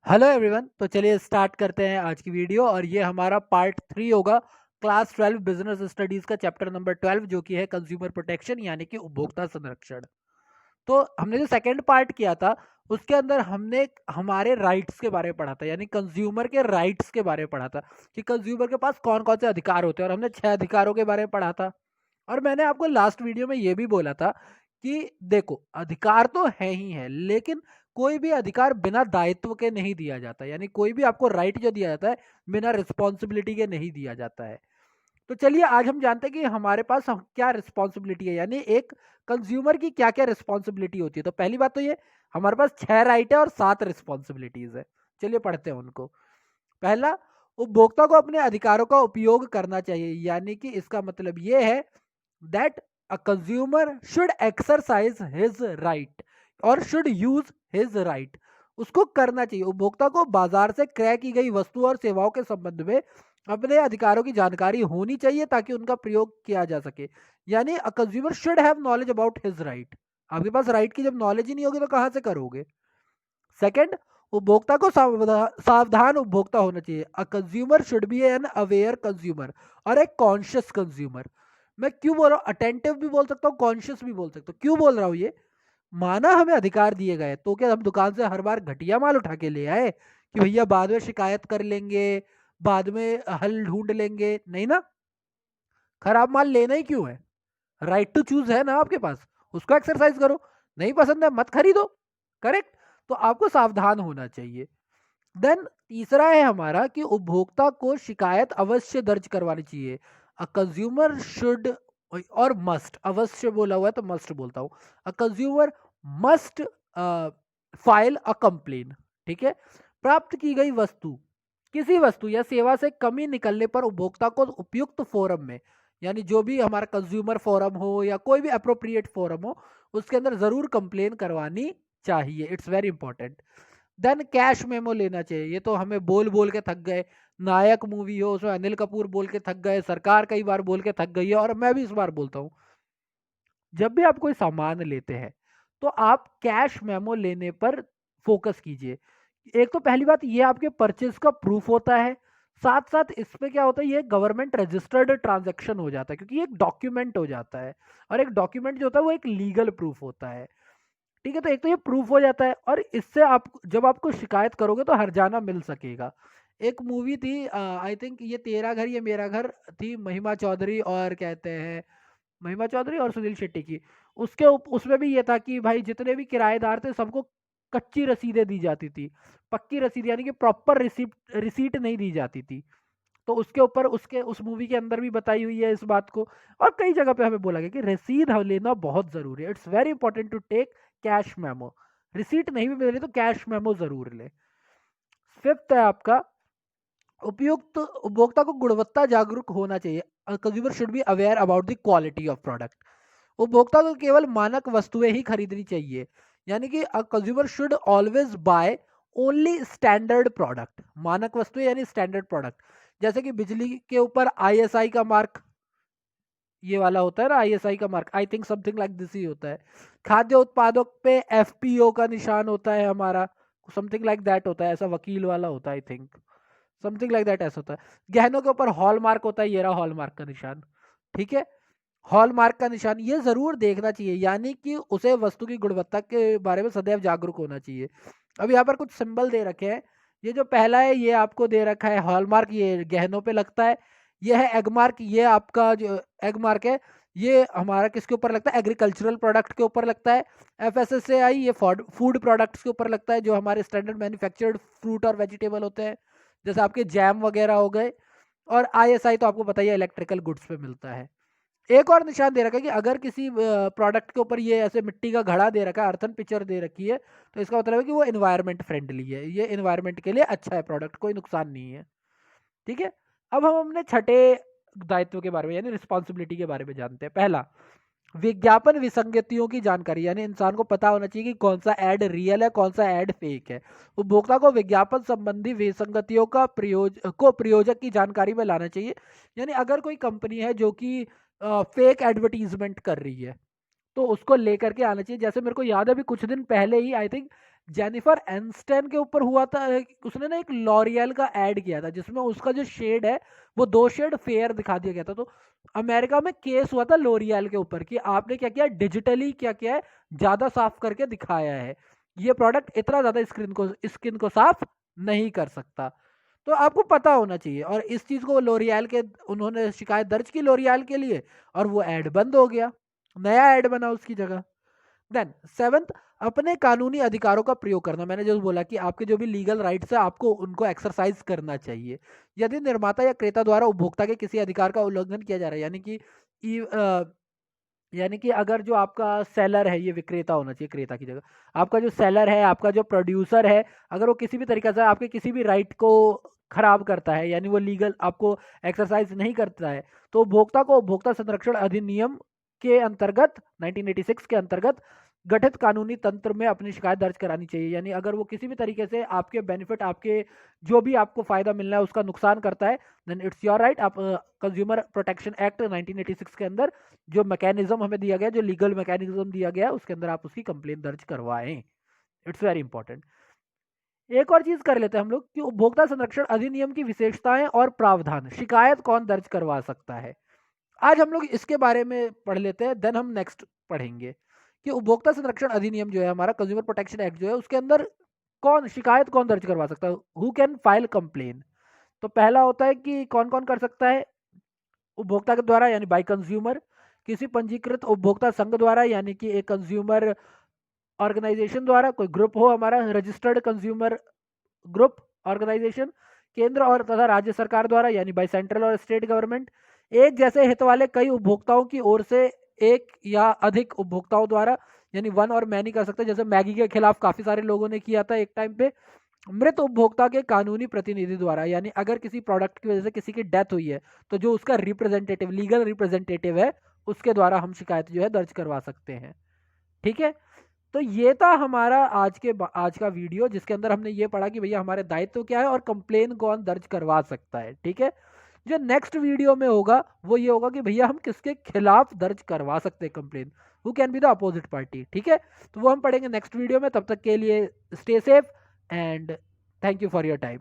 Hello everyone. तो चलिए start करते हैं आज की वीडियो और ये हमारा पार्ट 3 होगा क्लास 12 बिजनेस स्टडीज का चैप्टर नंबर 12 जो कि है कंज्यूमर प्रोटेक्शन यानी कि उपभोक्ता संरक्षण। तो हमने जो सेकंड पार्ट किया था उसके अंदर हमने हमारे राइट्स के बारे में पढ़ा था, यानी कंज्यूमर के राइट्स के बारे में पढ़ा था कि कंज्यूमर के पास कौन कौन से अधिकार होते हैं और हमने 6 अधिकारों के बारे में पढ़ा था। और मैंने आपको लास्ट वीडियो में ये भी बोला था कि देखो अधिकार तो है ही है, लेकिन कोई भी अधिकार बिना दायित्व के नहीं दिया जाता, यानी कोई भी आपको राइट जो दिया जाता है बिना रिस्पॉन्सिबिलिटी के नहीं दिया जाता है। तो चलिए आज हम जानते हैं कि हमारे पास क्या रिस्पॉन्सिबिलिटी है, यानी एक कंज्यूमर की क्या क्या रिस्पॉन्सिबिलिटी होती है। तो पहली बात तो ये, हमारे पास 6 राइट है और 7 रिस्पॉन्सिबिलिटीज है। चलिए पढ़ते हैं उनको। पहला, उपभोक्ता को अपने अधिकारों का उपयोग करना चाहिए, यानी कि इसका मतलब ये है that a consumer should exercise his right और शुड यूज हिज राइट। उसको करना चाहिए। उपभोक्ता को बाजार से क्रय की गई वस्तु और सेवाओं के संबंध में अपने अधिकारों की जानकारी होनी चाहिए ताकि उनका प्रयोग किया जा सके। यानी अ consumer should have knowledge about his right. आपके पास राइट की जब नॉलेज ही नहीं होगी तो कहां से करोगे। सेकंड, उपभोक्ता को सावधान उपभोक्ता होना चाहिए। A consumer should be an aware consumer और एक कॉन्शियस कंज्यूमर। मैं क्यों बोल रहा हूँ, अटेंटिव भी बोल सकता हूँ, कॉन्शियस भी बोल सकता हूँ। क्यों बोल रहा हूँ ये, माना हमें अधिकार दिए गए तो क्या हम दुकान से हर बार घटिया माल उठा के ले आए कि भैया बाद में शिकायत कर लेंगे, बाद में हल ढूंढ लेंगे? नहीं ना। खराब माल लेना ही क्यों है? राइट टू चूज है ना आपके पास, उसको एक्सरसाइज करो। नहीं पसंद है मत खरीदो। करेक्ट। तो आपको सावधान होना चाहिए। देन तीसरा है हमारा कि उपभोक्ता को शिकायत अवश्य दर्ज करवानी चाहिए। अ कंज्यूमर शुड, और मस्ट, अवश्य बोला हुआ है तो मस्ट बोलता हूं, a consumer must file a complain. ठीक है। प्राप्त की गई वस्तु, किसी वस्तु या सेवा से कमी निकलने पर उपभोक्ता को उपयुक्त फोरम में, यानी जो भी हमारा कंज्यूमर फोरम हो या कोई भी अप्रोप्रिएट फोरम हो, उसके अंदर जरूर कंप्लेन करवानी चाहिए। It's very important. Then cash memo लेना चाहिए। ये तो हमें बोल बोल के थक गए। नायक मूवी हो उसमें अनिल कपूर बोल के थक गए, सरकार कई बार बोल के थक गई है और मैं भी इस बार बोलता हूँ, जब भी आप कोई सामान लेते हैं तो आप कैश मेमो लेने पर फोकस कीजिए। एक तो पहली बात ये आपके परचेज का प्रूफ होता है, साथ साथ इसमें क्या होता है, ये गवर्नमेंट रजिस्टर्ड ट्रांजैक्शन हो जाता है क्योंकि ये एक डॉक्यूमेंट हो जाता है और एक डॉक्यूमेंट जो होता है वो एक लीगल प्रूफ होता है। ठीक है। तो एक तो ये प्रूफ हो जाता है और इससे आप जब आपको शिकायत करोगे तो हर्जाना मिल सकेगा। एक मूवी थी, आई थिंक ये तेरा घर ये मेरा घर थी, महिमा चौधरी और कहते हैं महिमा चौधरी और सुनील शेट्टी की। उसमें भी ये था कि भाई जितने भी किराएदार थे सबको कच्ची रसीदें दी जाती थी, पक्की रसीद यानी कि प्रॉपर रिसीप्ट रिसीट नहीं दी जाती थी। तो उसके ऊपर उसके उस मूवी के अंदर भी बताई हुई है इस बात को, और कई जगह पे हमें बोला गया कि रसीद लेना बहुत जरूरी है। It's very important to take cash memo. Receipt नहीं भी मिल रही तो कैश मेमो जरूर ले। फिफ्थ है आपका, उपयुक्त उपभोक्ता को गुणवत्ता जागरूक होना चाहिए। Consumer should be aware about the quality of product. उपभोक्ता को केवल मानक वस्तुएं ही खरीदनी चाहिए, यानी कि consumer should always buy only standard product. मानक वस्तुएं यानी स्टैंडर्ड प्रोडक्ट, जैसे कि बिजली के ऊपर आईएसआई का मार्क ये वाला होता है ना, आईएसआई का mark, I think something like this he होता है। खाद्य उत्पादों पे एफपीओ का निशान होता है हमारा, समथिंग लाइक दैट होता है, ऐसा वकील वाला होता है I think, something like that ऐसा होता है। गहनों के ऊपर हॉलमार्क होता है, ये रहा हॉलमार्क का निशान। ठीक है। हॉलमार्क का निशान ये जरूर देखना चाहिए, यानी कि उसे वस्तु की गुणवत्ता के बारे में सदैव जागरूक होना चाहिए। अब यहाँ पर कुछ सिंबल दे रखे हैं। ये जो पहला है ये आपको दे रखा है हॉलमार्क, ये गहनों पे लगता है। ये है एगमार्क, ये आपका जो एगमार्क है ये हमारा किसके ऊपर लगता है, एग्रीकल्चरल प्रोडक्ट के ऊपर लगता है। एफएसएसएआई ये फूड प्रोडक्ट्स के ऊपर लगता है, जो हमारे स्टैंडर्ड मैन्युफैक्चर्ड फ्रूट और वेजिटेबल होते हैं, जैसे आपके जैम वगैरह हो गए। और आईएसआई तो आपको पता ही है इलेक्ट्रिकल गुड्स पे मिलता है। एक और निशान दे रखा है कि अगर किसी प्रोडक्ट के ऊपर ये ऐसे मिट्टी का घड़ा दे रखा है, अर्थन पिक्चर दे रखी है, तो इसका मतलब है कि वो एनवायरमेंट फ्रेंडली है, ये एनवायरमेंट के लिए अच्छा है प्रोडक्ट, कोई नुकसान नहीं है। ठीक है। अब हम अपने छठे दायित्व के बारे में यानी रिस्पॉन्सिबिलिटी के बारे में जानते हैं। पहला, विज्ञापन विसंगतियों की जानकारी, यानी इंसान को पता होना चाहिए कि कौन सा एड रियल है कौन सा एड फेक है। उपभोक्ता को विज्ञापन संबंधी विसंगतियों का प्रयोजक की जानकारी में लाना चाहिए। यानी अगर कोई कंपनी है जो कि फेक एडवर्टीजमेंट कर रही है तो उसको लेकर के आना चाहिए। जैसे मेरे को याद है अभी कुछ दिन पहले ही आई थिंक जेनिफर एनिस्टन के ऊपर हुआ था, उसने ना एक लॉरियल का ऐड किया था जिसमें उसका जो शेड है वो 2 शेड फेयर दिखा दिया गया था। तो अमेरिका में केस हुआ था लॉरियल के ऊपर कि आपने क्या किया, डिजिटली क्या किया है, ज्यादा साफ करके दिखाया है, ये प्रोडक्ट इतना ज्यादा स्किन को साफ नहीं कर सकता। तो आपको पता होना चाहिए, और इस चीज को लॉरियल के उन्होंने शिकायत दर्ज की लॉरियल के लिए, और वो ऐड बंद हो गया, नया ऐड बना उसकी जगह। देन 7th, अपने कानूनी अधिकारों का प्रयोग करना। मैंने जो बोला कि आपके जो भी लीगल राइट्स है आपको उनको एक्सरसाइज करना चाहिए। यदि निर्माता या क्रेता द्वारा उपभोक्ता के किसी अधिकार का उल्लंघन किया जा रहा है, यानी कि अगर जो आपका सेलर है, ये विक्रेता होना चाहिए क्रेता की जगह, आपका जो सेलर है, आपका जो प्रोड्यूसर है, अगर वो किसी भी तरीके से आपके किसी भी राइट को खराब करता है, यानी वो लीगल आपको एक्सरसाइज नहीं करता है, तो उपभोक्ता को उपभोक्ता संरक्षण अधिनियम के अंतर्गत 1986 के अंतर्गत गठित कानूनी तंत्र में अपनी शिकायत दर्ज करानी चाहिए। यानी अगर वो किसी भी तरीके से आपके बेनिफिट, आपके जो भी आपको फायदा मिलना है उसका नुकसान करता है, देन इट्स योर राइट। आप कंज्यूमर प्रोटेक्शन एक्ट 1986 के अंदर जो मैकेनिज्म हमें दिया गया, जो लीगल मैकेनिज्म दिया गया, उसके अंदर आप उसकी कंप्लेन दर्ज करवाएं। It's very important. एक और चीज कर लेते हैं हम लोग कि उपभोक्ता संरक्षण अधिनियम की विशेषताएं और प्रावधान, शिकायत कौन दर्ज करवा सकता है। आज हम लोग इसके बारे में पढ़ लेते हैं, देन हम नेक्स्ट पढ़ेंगे कि उपभोक्ता संरक्षण अधिनियम जो है हमारा, कंज्यूमर प्रोटेक्शन एक्ट जो है, उसके अंदर शिकायत कौन दर्ज करवा सकता है, हु कैन फाइल कंप्लेन। तो पहला होता है कि कौन कौन कर सकता है, उपभोक्ता के द्वारा यानी बाय कंज्यूमर, किसी पंजीकृत उपभोक्ता संघ द्वारा यानी कि एक कंज्यूमर ऑर्गेनाइजेशन द्वारा, कोई ग्रुप हो हमारा रजिस्टर्ड कंज्यूमर ग्रुप ऑर्गेनाइजेशन, केंद्र और तथा राज्य सरकार द्वारा यानी बाय सेंट्रल और स्टेट गवर्नमेंट, एक जैसे हित वाले कई उपभोक्ताओं की ओर से एक या अधिक उपभोक्ताओं द्वारा, यानी वन और मैनी कर सकते हैं, जैसे मैगी के खिलाफ काफी सारे लोगों ने किया था एक टाइम पे। मृत उपभोक्ता के कानूनी प्रतिनिधि द्वारा, यानी अगर किसी प्रोडक्ट की वजह से किसी की डेथ हुई है तो जो उसका रिप्रेजेंटेटिव, लीगल रिप्रेजेंटेटिव है, उसके द्वारा हम शिकायत जो है दर्ज करवा सकते हैं। ठीक है, तो ये था हमारा आज का वीडियो, जिसके अंदर हमने ये पढ़ा कि भैया हमारे दायित्व क्या है और कंप्लेन कौन दर्ज करवा सकता है। ठीक है, जो नेक्स्ट वीडियो में होगा वो ये होगा कि भैया हम किसके खिलाफ दर्ज करवा सकते हैं complain, who can be the opposite party. ठीक है, तो वो हम पढ़ेंगे नेक्स्ट वीडियो में। तब तक के लिए stay safe and thank you for your time.